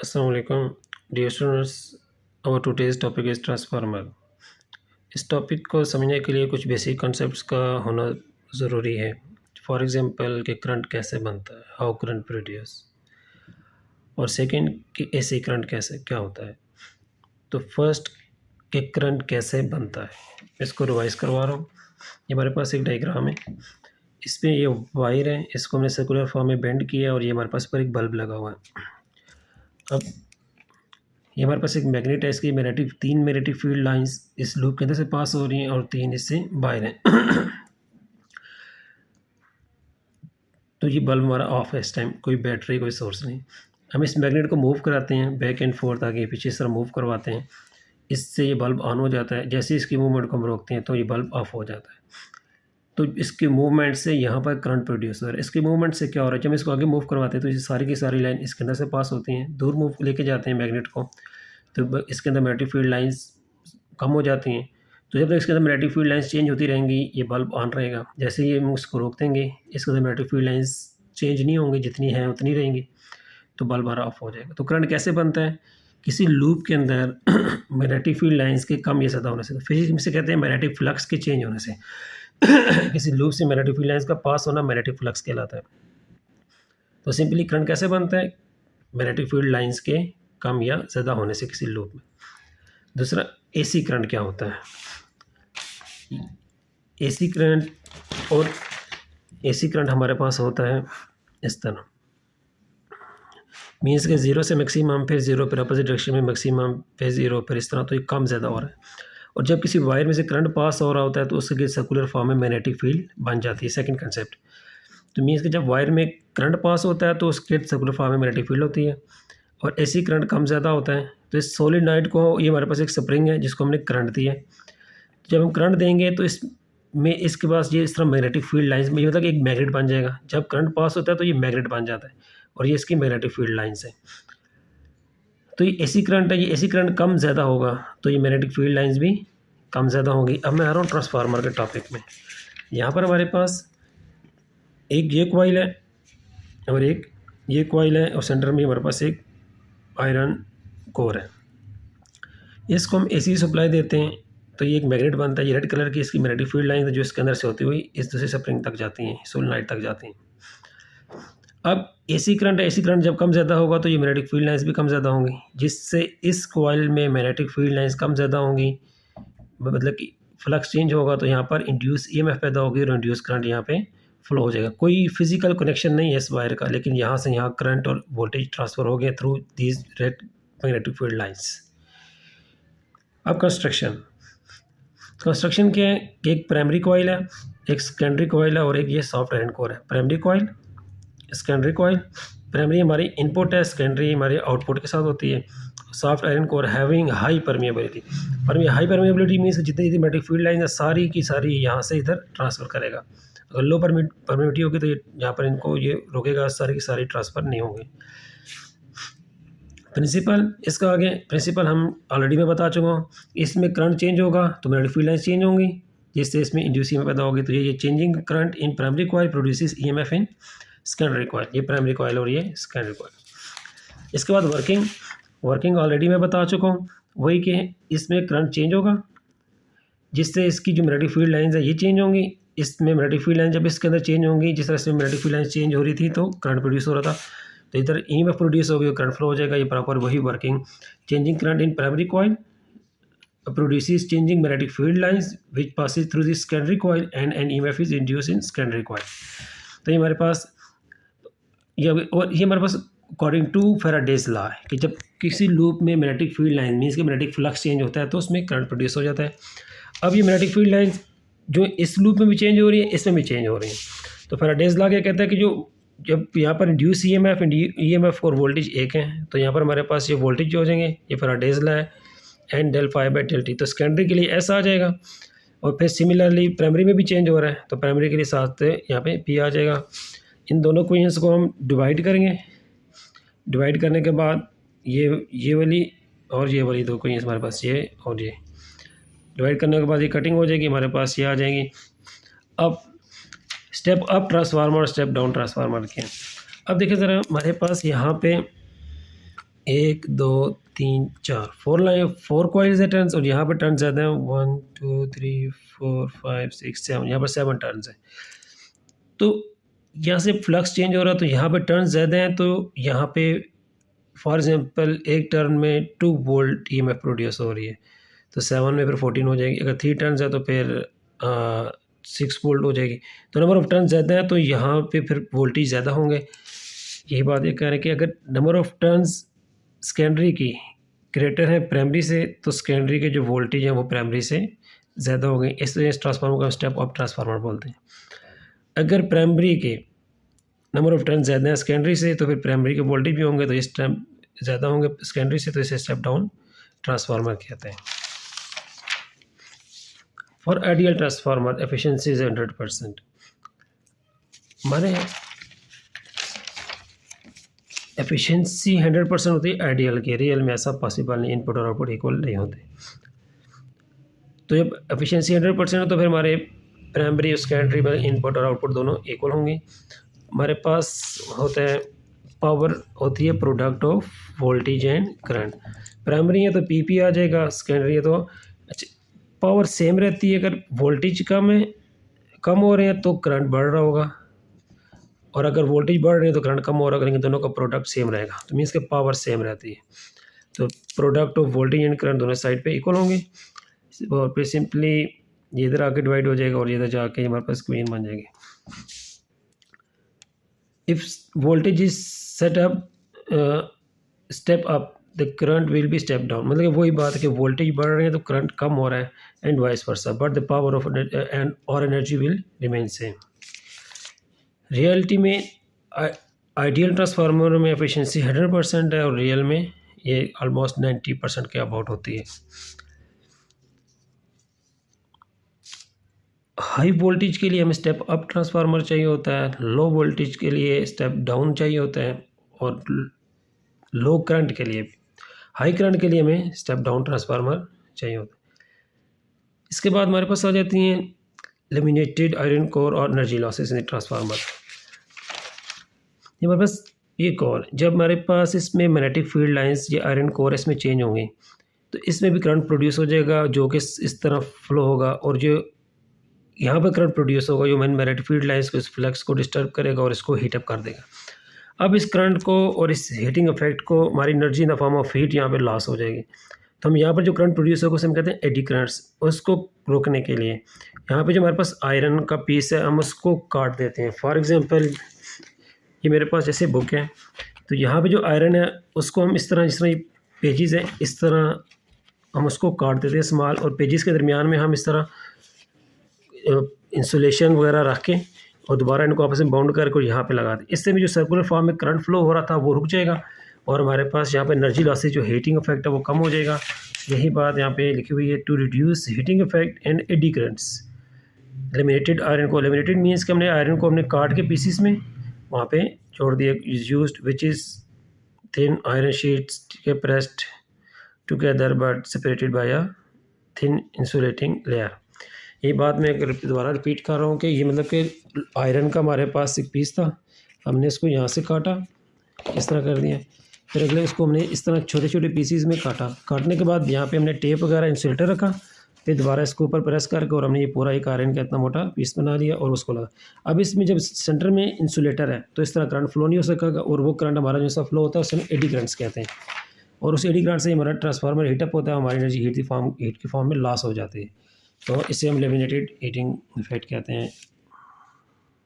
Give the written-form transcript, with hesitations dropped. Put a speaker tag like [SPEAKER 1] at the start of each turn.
[SPEAKER 1] Assalamualaikum, dear students. Our today's topic is transformer. इस topic को समझने के लिए कुछ बेसिक कॉन्सेप्ट्स का होना ज़रूरी है। फॉर एग्जांपल कि करंट कैसे बनता है, हाउ करंट प्रोड्यूस, और सेकंड कि एसी करंट कैसे क्या होता है। तो फर्स्ट कि करंट कैसे बनता है, इसको रिवाइज करवा रहा हूँ। ये हमारे पास एक डायग्राम है, इस पर ये वायर है, इसको हमने सर्कुलर फॉर्म में बेंड किया और ये हमारे पास पर एक बल्ब लगा हुआ है। अब ये हमारे पास एक मैग्नेट है, इसकी तीन मैग्नेटिक फील्ड लाइंस इस लूप के अंदर से पास हो रही हैं और तीन इससे बाहर हैं। तो ये बल्ब हमारा ऑफ है इस टाइम, कोई बैटरी कोई सोर्स नहीं। हम इस मैग्नेट को मूव कराते हैं, बैक एंड फोर्थ आगे पीछे इस तरह मूव करवाते हैं, इससे ये बल्ब ऑन हो जाता है। जैसे इसकी मूवमेंट को हम रोकते हैं तो ये बल्ब ऑफ हो जाता है। तो इसकी मूवमेंट से यहाँ पर करंट प्रोड्यूस हो रहा है। इसकी मूवमेंट से क्या हो रहा है, जब इसको आगे मूव करवाते हैं तो ये सारी की सारी लाइन इसके अंदर से पास होती हैं, दूर मूव लेके जाते हैं मैग्नेट को, तो इसके अंदर मैग्नेटिक फील्ड लाइंस कम हो जाती हैं। तो जब तक इसके अंदर मैग्नेटिक फील्ड लाइंस चेंज होती रहेंगी ये बल्ब ऑन रहेगा। जैसे ये हम इसको रोक देंगे, इसके अंदर मैग्नेटिक फील्ड लाइंस चेंज नहीं होंगी, जितनी हैं उतनी रहेंगी, तो बल्ब हमारा ऑफ हो जाएगा। तो करंट कैसे बनता है, किसी लूप के अंदर मैग्नेटिक फील्ड लाइंस के कम या ज़्यादा होने से। तो फिजिक्स में से कहते हैं मैग्नेटिक फ्लक्स के चेंज होने से। किसी लूप से मैग्नेटिक फील्ड लाइंस का पास होना मैग्नेटिक फ्लक्स कहलाता है। तो सिंपली करंट कैसे बनता है, मैग्नेटिक फील्ड लाइंस के कम या ज़्यादा होने से किसी लूप में। दूसरा, एसी करंट क्या होता है। एसी करंट हमारे पास होता है इस तरह, मीन्स के ज़ीरो से मैक्सिमम, फिर ज़ीरो, फिर अपोजिट डायरेक्शन में मैक्सिमम, फिर ज़ीरो, फिर इस तरह। तो ये कम ज़्यादा हो रहा है। और जब किसी वायर में से करंट पास हो रहा होता है तो उसके सर्कुलर फॉर्म में मैग्नेटिक फील्ड बन जाती है। सेकंड कंसेप्ट, तो मीन्स कि जब वायर में करंट पास होता है तो उसके सर्कुलर फॉर्म में मैग्नेटिक फील्ड होती है। और एसी करंट कम ज़्यादा होता है। तो इस सोलिनॉइड को, ये हमारे पास एक स्प्रिंग है जिसको हमने करंट दिया है। जब हम करंट देंगे तो इसमें इसके पास ये इस तरह मैग्नेटिक फील्ड लाइंस में, मतलब एक मैग्नेट बन जाएगा। जब करंट पास होता है तो ये मैग्नेट बन जाता है और ये इसकी मैग्नेटिक फील्ड लाइंस है। तो ये एसी करंट है, ये एसी करंट कम ज़्यादा होगा तो ये मैग्नेटिक फील्ड लाइंस भी कम ज़्यादा होगी। अब मैं आ रहा हूँ ट्रांसफार्मर के टॉपिक में। यहाँ पर हमारे पास एक ये कॉइल है और एक ये कॉइल है और सेंटर में हमारे पास एक आयरन कोर है। इसको हम एसी सप्लाई देते हैं तो ये एक मैग्नेट बनता है। ये रेड कलर की इसकी मैग्नेटिक फील्ड लाइन है जो इसके अंदर से होती हुई इस दूसरे स्प्रिंग तक जाती हैं, सोलेनॉइड तक जाती हैं। अब एसी करंट जब कम ज़्यादा होगा तो ये मैग्नेटिक फील्ड लाइंस भी कम ज़्यादा होंगी, जिससे इस कॉइल में मैग्नेटिक फील्ड लाइंस कम ज़्यादा होंगी, मतलब कि फ्लक्स चेंज होगा तो यहाँ पर इंड्यूस ईएमएफ पैदा होगी और इंड्यूस करंट यहाँ पे फ्लो हो जाएगा। कोई फिजिकल कनेक्शन नहीं है इस वायर का, लेकिन यहाँ से यहाँ करंट और वोल्टेज ट्रांसफ़र हो गया through these red magnetic field lines. अब कंस्ट्रक्शन क्या है कि एक प्राइमरी कॉइल है, एक सेकेंडरी कॉइल है और एक ये सॉफ्ट आयरन कोर है। Primary coil, secondary coil. Primary हमारी इनपुट है, सेकेंडरी हमारे आउटपुट के साथ होती है। Soft iron core having high permeability. High permeability means जितनी मैग्नेटिक फील्ड लाइन है सारी की सारी यहाँ से इधर ट्रांसफ़र करेगा। अगर लो परमिएबिलिटी होगी तो ये यहाँ पर इनको ये रोकेगा, सारी की सारी ट्रांसफ़र नहीं होंगे। प्रिंसिपल, इसका आगे प्रिंसिपल हम ऑलरेडी मैं बता चुका हूँ। इसमें करंट चेंज होगा तो मैग्नेटिक फील्ड लाइंस चेंज होंगी, जिससे इसमें इंड्यूस ईएमएफ पैदा होगी। तो ये changing current in primary coil produces EMF in secondary coil. ये प्राइमरी कॉइल और ये सेकेंडरी कॉइल। इसके बाद वर्किंग ऑलरेडी मैं बता चुका हूँ, वही कि इसमें करंट चेंज होगा जिससे इसकी जो मैग्नेटिक फील्ड लाइंस है ये चेंज होंगी। इसमें मैग्नेटिक फील्ड लाइन जब इसके अंदर चेंज होंगी, जिस तरह से मैग्नेटिक फील्ड लाइन चेंज हो रही थी तो करंट प्रोड्यूस हो रहा था, तो इधर ईएमएफ प्रोड्यूस हो गया, करंट फ्लो हो जाएगा। ये प्रॉपर वही working. Changing current in primary coil produces changing magnetic field lines which passes through the secondary coil and an EMF is induced in secondary coil। तो ये हमारे पास अकॉर्डिंग टू फैराडेज लॉ है कि जब किसी लूप में magnetic field line means कि magnetic flux change होता है तो उसमें करंट प्रोड्यूस हो जाता है। अब ये मैग्नेटिक फील्ड लाइन जो इस लूप में भी चेंज हो रही है, इसमें भी चेंज हो रही है। तो फैराडेज लॉ क्या कहता है कि जब यहाँ पर इंड्यूस ईएमएफ और वोल्टेज एक हैं तो यहाँ पर हमारे पास ये वोल्टेज हो जाएंगे। ये फैराडेज लॉ है, N del phi by del T. तो सेकेंडरी के लिए ऐसा आ जाएगा और फिर सिमिलरली प्राइमरी में भी चेंज हो रहा है तो प्राइमरी के लिए साथ यहाँ पे पी आ जाएगा। इन दोनों क्वेश्चंस को हम डिवाइड करेंगे। डिवाइड करने के बाद ये वाली और ये वाली दो क्वेश्चंस हमारे पास, ये और ये डिवाइड करने के बाद ये कटिंग हो जाएगी, हमारे पास ये आ जाएंगी। अब step up transformer, step down transformer के। अब देखिए ज़रा, हमारे पास यहाँ पे 1 2 3 4 4 कॉइल्स है टर्न्स, और यहाँ पर टर्न ज़्यादा है 1 2 3 4 5 6 7, यहाँ पर 7 टर्न्स है। तो यहाँ से फ्लक्स चेंज हो रहा है, तो यहाँ पे टर्न ज़्यादा हैं, तो यहाँ पे फॉर एग्जांपल एक टर्न में 2 वोल्ट ईएमएफ प्रोड्यूस हो रही है, तो 7 में फिर 14 हो जाएगी। अगर 3 टर्न्स है तो फिर 6 वोल्ट हो जाएगी। तो नंबर ऑफ़ टर्न ज़्यादा है तो यहाँ पे फिर वोल्टेज ज़्यादा होंगे। यही बात ये कह रहे हैं कि अगर नंबर ऑफ़ टर्न्स सेकेंडरी की ग्रेटर है प्राइमरी से, तो सेकेंडरी के जो वोल्टेज हैं वो प्राइमरी से ज़्यादा होंगे, इसलिए इस ट्रांसफार्मर को हम स्टेप अप ट्रांसफार्मर बोलते हैं। अगर प्राइमरी के नंबर ऑफ़ टर्न ज़्यादा है सेकेंडरी से, तो फिर प्राइमरी के वोल्टेज भी होंगे, तो इस टाइम ज़्यादा होंगे सेकेंडरी से, तो इसे स्टेप डाउन ट्रांसफार्मर कहते हैं। For ideal transformer efficiency is 100%। हमारे एफिशिएंसी 100% होती है आइडियल की, रियल में ऐसा पॉसिबल नहीं, इनपुट और आउटपुट इक्वल नहीं होते। तो जब एफिशिएंसी 100% हो तो फिर हमारे प्राइमरी और सेकेंडरी में इनपुट और आउटपुट दोनों इक्वल होंगे। हमारे पास होता है पावर होती है product of voltage and current. Primary है तो पीपी आ जाएगा, सेकेंडरी है तो अच्छा पावर सेम रहती है। अगर वोल्टेज कम हो रहे हैं तो करंट बढ़ रहा होगा, और अगर वोल्टेज बढ़ रहे हैं तो करंट कम हो रहा है, लेकिन दोनों का प्रोडक्ट सेम रहेगा, तो मीन्स के पावर सेम रहती है। तो product of voltage and current दोनों साइड पे इक्वल होंगे, और फिर सिंपली ये इधर आके डिवाइड हो जाएगा और ये इधर जाके हमारे पास इक्वेशन बन जाएगी। If voltage is set up step up the current will be step down, मतलब कि वही बात है कि वोल्टेज बढ़ रहे हैं तो करंट कम हो रहा है, and vice versa, but the power of and और energy will remain same. Reality में आइडियल ट्रांसफार्मर में एफिशिएंसी 100% है, और रियल में ये ऑलमोस्ट 90% के अबाउट होती है। हाई वोल्टेज के लिए हमें स्टेप अप ट्रांसफार्मर चाहिए होता है, लो वोल्टेज के लिए स्टेप डाउन चाहिए होता है, और लो करंट के लिए भी, हाई करंट के लिए हमें स्टेप डाउन ट्रांसफार्मर चाहिए होता है। इसके बाद हमारे पास आ जाती हैं लेमिनेटेड आयरन कोर और एनर्जी लॉसेस इन ट्रांसफार्मर। ये हमारे पास ये कोर, जब हमारे पास इसमें मैग्नेटिक फील्ड लाइंस या आयरन कोर इसमें चेंज होंगे, तो इसमें भी करंट प्रोड्यूस हो जाएगा जो कि इस तरह फ्लो होगा, और जो यहाँ पर करंट प्रोड्यूस होगा जो मैग्नेटिक फील्ड लाइंस को, इस फ्लक्स को डिस्टर्ब करेगा और इसको हीटअप कर देगा। अब इस करंट को और इस हीटिंग इफेक्ट को हमारी energy in the form of heat यहाँ पे लॉस हो जाएगी। तो हम यहाँ पर जो करंट प्रोड्यूस होगा उसे हम कहते हैं एडी करंट्स। उसको रोकने के लिए यहाँ पे जो हमारे पास आयरन का पीस है हम उसको काट देते हैं। फॉर एग्जांपल ये मेरे पास जैसे बुक है, तो यहाँ पे जो आयरन है उसको हम इस तरह, जिस तरह ये पेजेस है इस तरह हम उसको काट देते हैं स्मॉल, और पेजेस के दरमियान में हम इस तरह इंसुलेशन वगैरह रख के और दोबारा इनको आपस में बाउंड करके यहाँ पे लगा दें। इससे भी जो सर्कुलर फॉर्म में करंट फ्लो हो रहा था वो रुक जाएगा, और हमारे पास यहाँ पे एनर्जी लॉसेज जो हीटिंग इफेक्ट है वो कम हो जाएगा। यही बात यहाँ पे लिखी हुई है, to reduce heating effect and eddy currents. Laminated iron को, लेमिनेटेड मीन्स कि हमने आयरन को हमने काट के पीसीस में वहाँ पे छोड़ दिया, used which is thin iron sheets के pressed together but separated by a thin insulating layer. ये बात मैं दोबारा रिपीट कर रहा हूँ कि ये मतलब कि आयरन का हमारे पास एक पीस था, हमने इसको यहाँ से काटा, इस तरह कर दिया, फिर अगले इसको हमने इस तरह छोटे छोटे पीसीज में काटा। काटने के बाद यहाँ पे हमने टेप वगैरह इंसुलेटर रखा, फिर दोबारा इसको ऊपर प्रेस करके और हमने ये पूरा एक आयरन का इतना मोटा पीस बना लिया और उसको लगा। अब इसमें जब सेंटर में इंसुलेटर है तो इस तरह करंट फ्लो नहीं हो सकेगा, और वो करंट हमारा जैसा फ्लो होता है उसे हम एडी करंट्स कहते हैं, और उस एडी करंट से हमारा ट्रांसफार्मर हीटअप होता है, हमारी एनर्जी हीट की फॉर्म में लॉस हो जाती है। तो इसे हम लेमिनेटेड हीटिंग इफेक्ट कहते हैं।